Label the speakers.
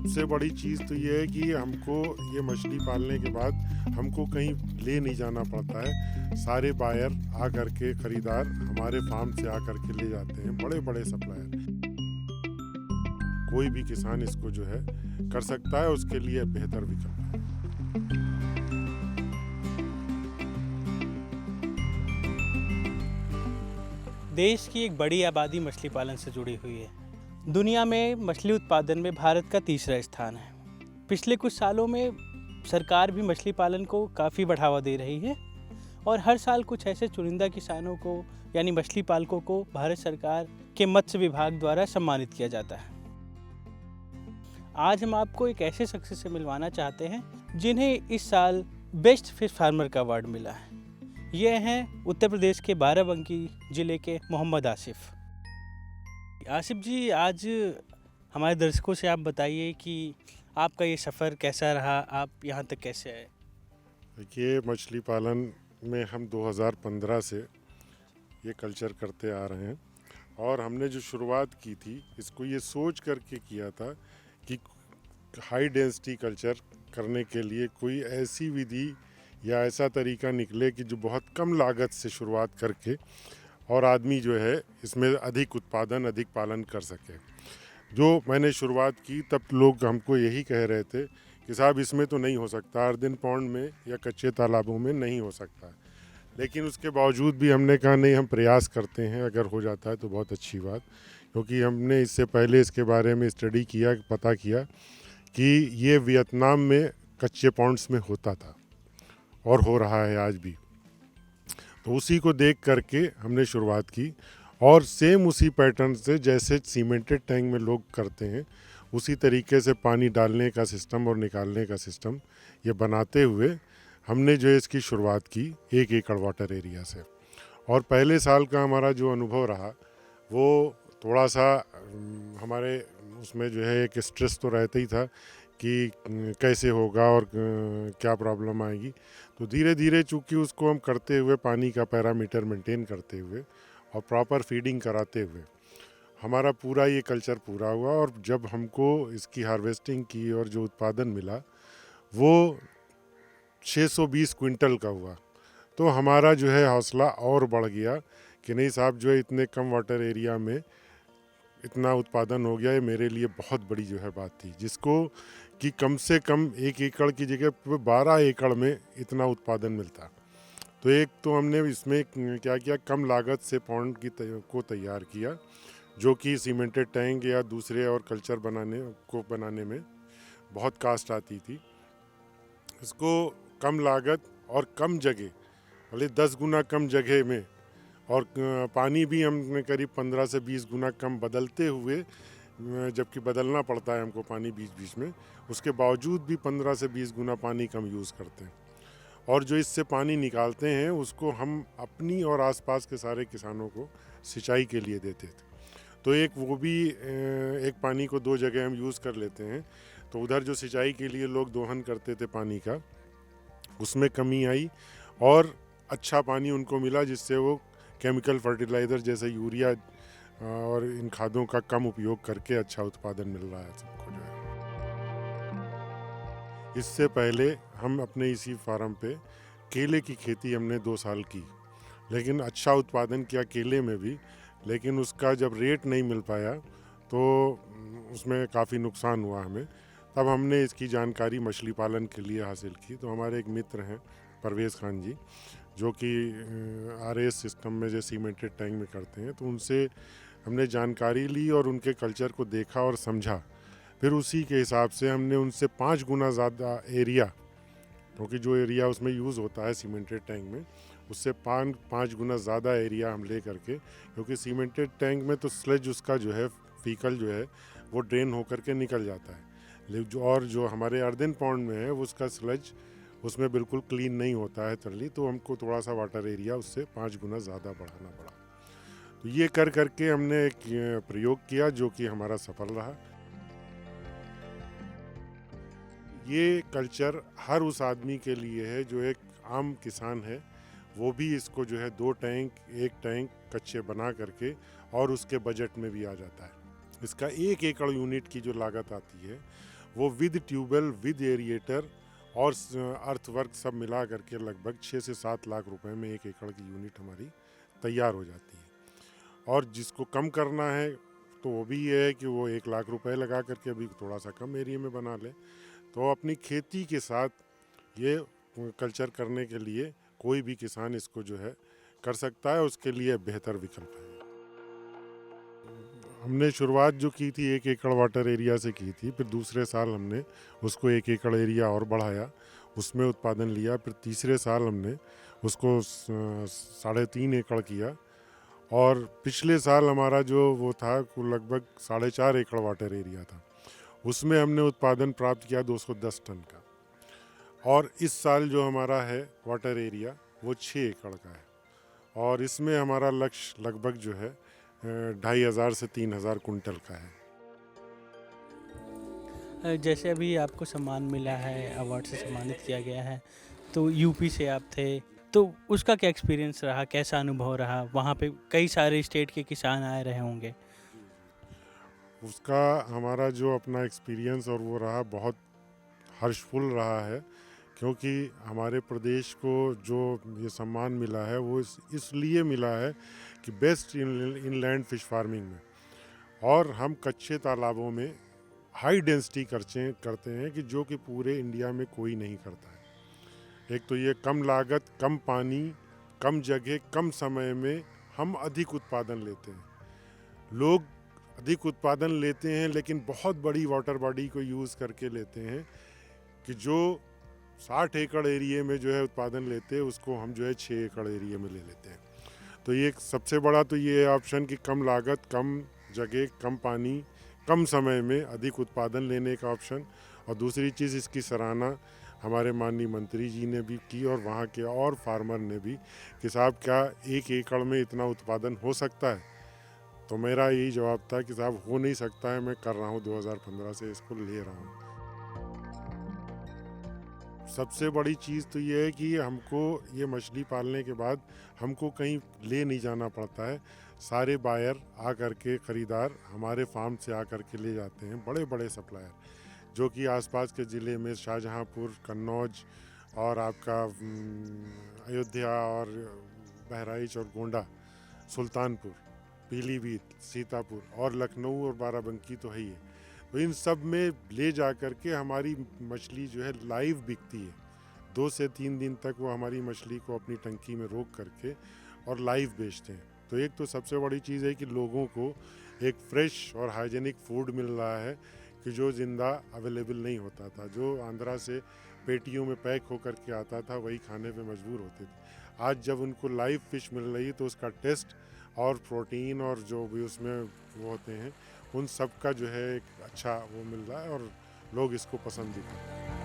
Speaker 1: सबसे बड़ी चीज़ तो ये है कि हमको ये मछली पालने के बाद हमको कहीं ले नहीं जाना पड़ता है। सारे बायर आ कर के, ख़रीदार हमारे फार्म से आ कर के ले जाते हैं, बड़े बड़े सप्लायर। कोई भी किसान इसको जो है कर सकता है, उसके लिए बेहतर विकल्प है।
Speaker 2: देश की एक बड़ी आबादी मछली पालन से जुड़ी हुई है। दुनिया में मछली उत्पादन में भारत का तीसरा स्थान है। पिछले कुछ सालों में सरकार भी मछली पालन को काफ़ी बढ़ावा दे रही है और हर साल कुछ ऐसे चुनिंदा किसानों को यानी मछली पालकों को भारत सरकार के मत्स्य विभाग द्वारा सम्मानित किया जाता है। आज हम आपको एक ऐसे शख्स से मिलवाना चाहते हैं जिन्हें इस साल बेस्ट फिश फार्मर का अवार्ड मिला है। ये हैं उत्तर प्रदेश के बाराबंकी ज़िले के मोहम्मद आसिफ। आसिफ जी, आज हमारे दर्शकों से आप बताइए कि आपका ये सफ़र कैसा रहा, आप यहाँ तक कैसे आए?
Speaker 1: देखिए, मछली पालन में हम 2015 से ये कल्चर करते आ रहे हैं और हमने जो शुरुआत की थी इसको ये सोच करके किया था कि हाई डेंसिटी कल्चर करने के लिए कोई ऐसी विधि या ऐसा तरीका निकले कि जो बहुत कम लागत से शुरुआत करके और आदमी जो है इसमें अधिक उत्पादन, अधिक पालन कर सके। जो मैंने शुरुआत की तब लोग हमको यही कह रहे थे कि साहब इसमें तो नहीं हो सकता, अर्दिन पौंड में या कच्चे तालाबों में नहीं हो सकता। लेकिन उसके बावजूद भी हमने कहा नहीं, हम प्रयास करते हैं, अगर हो जाता है तो बहुत अच्छी बात। क्योंकि हमने इससे पहले इसके बारे में स्टडी किया, पता किया कि ये वियतनाम में कच्चे पौंड्स में होता था और हो रहा है आज भी। तो उसी को देख करके हमने शुरुआत की और सेम उसी पैटर्न से जैसे सीमेंटेड टैंक में लोग करते हैं उसी तरीके से पानी डालने का सिस्टम और निकालने का सिस्टम ये बनाते हुए हमने जो है इसकी शुरुआत की 1 एकड़ वाटर एरिया से। और पहले साल का हमारा जो अनुभव रहा वो थोड़ा सा हमारे उसमें जो है एक स्ट्रेस तो रहता ही था कि कैसे होगा और क्या प्रॉब्लम आएगी। तो धीरे धीरे चूँकि उसको हम करते हुए, पानी का पैरामीटर मेंटेन करते हुए और प्रॉपर फीडिंग कराते हुए हमारा पूरा ये कल्चर पूरा हुआ। और जब हमको इसकी हार्वेस्टिंग की और जो उत्पादन मिला वो 620 क्विंटल का हुआ, तो हमारा जो है हौसला और बढ़ गया कि नहीं साहब, जो है इतने कम वाटर एरिया में इतना उत्पादन हो गया, ये मेरे लिए बहुत बड़ी जो है बात थी। जिसको कि कम से कम 1 एकड़ की जगह 12 एकड़ में इतना उत्पादन मिलता। तो एक तो हमने इसमें क्या किया, कम लागत से पॉन्ड को तैयार किया जो कि सीमेंटेड टैंक या दूसरे और कल्चर बनाने में बहुत कास्ट आती थी। इसको कम लागत और कम जगह, भले 10 गुना कम जगह में, और पानी भी हमने करीब 15 से 20 गुना कम बदलते हुए, जबकि बदलना पड़ता है हमको पानी बीच बीच में, उसके बावजूद भी 15 से 20 गुना पानी कम यूज़ करते हैं। और जो इससे पानी निकालते हैं उसको हम अपनी और आसपास के सारे किसानों को सिंचाई के लिए देते थे। तो एक वो भी एक पानी को 2 जगह हम यूज़ कर लेते हैं। तो उधर जो सिंचाई के लिए लोग दोहन करते थे पानी का, उसमें कमी आई और अच्छा पानी उनको मिला, जिससे वो केमिकल फर्टिलाइज़र जैसे यूरिया और इन खादों का कम उपयोग करके अच्छा उत्पादन मिल रहा है सबको जो है। इससे पहले हम अपने इसी फार्म पे केले की खेती हमने 2 साल की, लेकिन अच्छा उत्पादन किया केले में भी, लेकिन उसका जब रेट नहीं मिल पाया तो उसमें काफ़ी नुकसान हुआ हमें। तब हमने इसकी जानकारी मछली पालन के लिए हासिल की। तो हमारे एक मित्र हैं परवेज़ खान जी, जो कि RAS सिस्टम में जो सीमेंटेड टैंक में करते हैं, तो उनसे हमने जानकारी ली और उनके कल्चर को देखा और समझा। फिर उसी के हिसाब से हमने उनसे 5 गुना ज़्यादा एरिया, क्योंकि जो एरिया उसमें यूज़ होता है सीमेंटेड टैंक में, उससे 5 गुना ज़्यादा एरिया हम ले करके, क्योंकि सीमेंटेड टैंक में तो स्लज उसका जो है फीकल जो है वो ड्रेन होकर के निकल जाता है, लेकिन जो हमारे अर्दिन पॉन्ड में है उसका स्लज उसमें बिल्कुल क्लीन नहीं होता है तरली। तो हमको थोड़ा सा वाटर एरिया उससे 5 गुना ज़्यादा बढ़ाना पड़ा। तो ये कर करके हमने एक प्रयोग किया जो कि हमारा सफल रहा। ये कल्चर हर उस आदमी के लिए है जो एक आम किसान है, वो भी इसको जो है 2 टैंक, 1 टैंक कच्चे बना करके और उसके बजट में भी आ जाता है। इसका 1 एकड़ यूनिट की जो लागत आती है वो विद ट्यूबवेल विद एरिएटर और अर्थवर्क सब मिला करके लगभग 6 से 7 लाख रुपए में 1 एकड़ की यूनिट हमारी तैयार हो जाती है। और जिसको कम करना है तो वो भी ये है कि वो 1 लाख रुपए लगा करके अभी थोड़ा सा कम एरिया में बना ले। तो अपनी खेती के साथ ये कल्चर करने के लिए कोई भी किसान इसको जो है कर सकता है, उसके लिए बेहतर विकल्प है। हमने शुरुआत जो की थी 1 एकड़ वाटर एरिया से की थी, फिर दूसरे साल हमने उसको 1 एकड़ एरिया और बढ़ाया, उसमें उत्पादन लिया। फिर तीसरे साल हमने उसको 3.5 एकड़ किया और पिछले साल हमारा जो वो था लगभग 4.5 एकड़ वाटर एरिया था, उसमें हमने उत्पादन प्राप्त किया 210 टन का। और इस साल जो हमारा है वाटर एरिया वो 6 एकड़ का है और इसमें हमारा लक्ष्य लगभग जो है 2,500 से 3,000 कुंटल का है।
Speaker 2: जैसे अभी आपको सम्मान मिला है, अवार्ड से सम्मानित किया गया है, तो यूपी से आप थे, तो उसका क्या एक्सपीरियंस रहा, कैसा अनुभव रहा? वहाँ पे कई सारे स्टेट के किसान आए रहे होंगे।
Speaker 1: उसका हमारा जो अपना एक्सपीरियंस और वो रहा बहुत हर्षफुल रहा है, क्योंकि हमारे प्रदेश को जो ये सम्मान मिला है वो इसलिए मिला है कि बेस्ट इनलैंड फिश फार्मिंग में, और हम कच्चे तालाबों में हाई डेंसिटी करते हैं कि जो कि पूरे इंडिया में कोई नहीं करता है। एक तो ये कम लागत, कम पानी, कम जगह, कम समय में हम अधिक उत्पादन लेते हैं। लोग अधिक उत्पादन लेते हैं लेकिन बहुत बड़ी वाटर बॉडी को यूज़ करके लेते हैं कि जो 60 एकड़ एरिया में जो है उत्पादन लेते हैं उसको हम जो है 6 एकड़ एरिया में ले लेते हैं। तो ये सबसे बड़ा तो ये ऑप्शन कि कम लागत, कम जगह, कम पानी, कम समय में अधिक उत्पादन लेने का ऑप्शन। और दूसरी चीज़ इसकी सराहना हमारे माननीय मंत्री जी ने भी की और वहाँ के और फार्मर ने भी कि साहब क्या 1 एकड़ में इतना उत्पादन हो सकता है। तो मेरा यही जवाब था कि साहब हो नहीं सकता है, मैं कर रहा हूँ 2015 से इसको ले रहा हूँ। सबसे बड़ी चीज़ तो ये है कि हमको ये मछली पालने के बाद हमको कहीं ले नहीं जाना पड़ता है। सारे बायर आ कर के, ख़रीदार हमारे फार्म से आ कर के ले जाते हैं, बड़े बड़े सप्लायर जो कि आसपास के ज़िले में शाहजहांपुर, कन्नौज और आपका अयोध्या और बहराइच और गोंडा, सुल्तानपुर, पीलीभीत, सीतापुर और लखनऊ और बाराबंकी तो है ही है। तो इन सब में ले जा कर के हमारी मछली जो है लाइव बिकती है। 2 से 3 दिन तक वो हमारी मछली को अपनी टंकी में रोक करके और लाइव बेचते हैं। तो एक तो सबसे बड़ी चीज़ है कि लोगों को एक फ्रेश और हाइजेनिक फूड मिल रहा है कि जो ज़िंदा अवेलेबल नहीं होता था, जो आंध्रा से पेटियों में पैक होकर के आता था वही खाने पे मजबूर होते थे। आज जब उनको लाइव फिश मिल रही है तो उसका टेस्ट और प्रोटीन और जो भी उसमें वो होते हैं उन सब का जो है एक अच्छा वो मिल रहा है और लोग इसको पसंद भी करते हैं।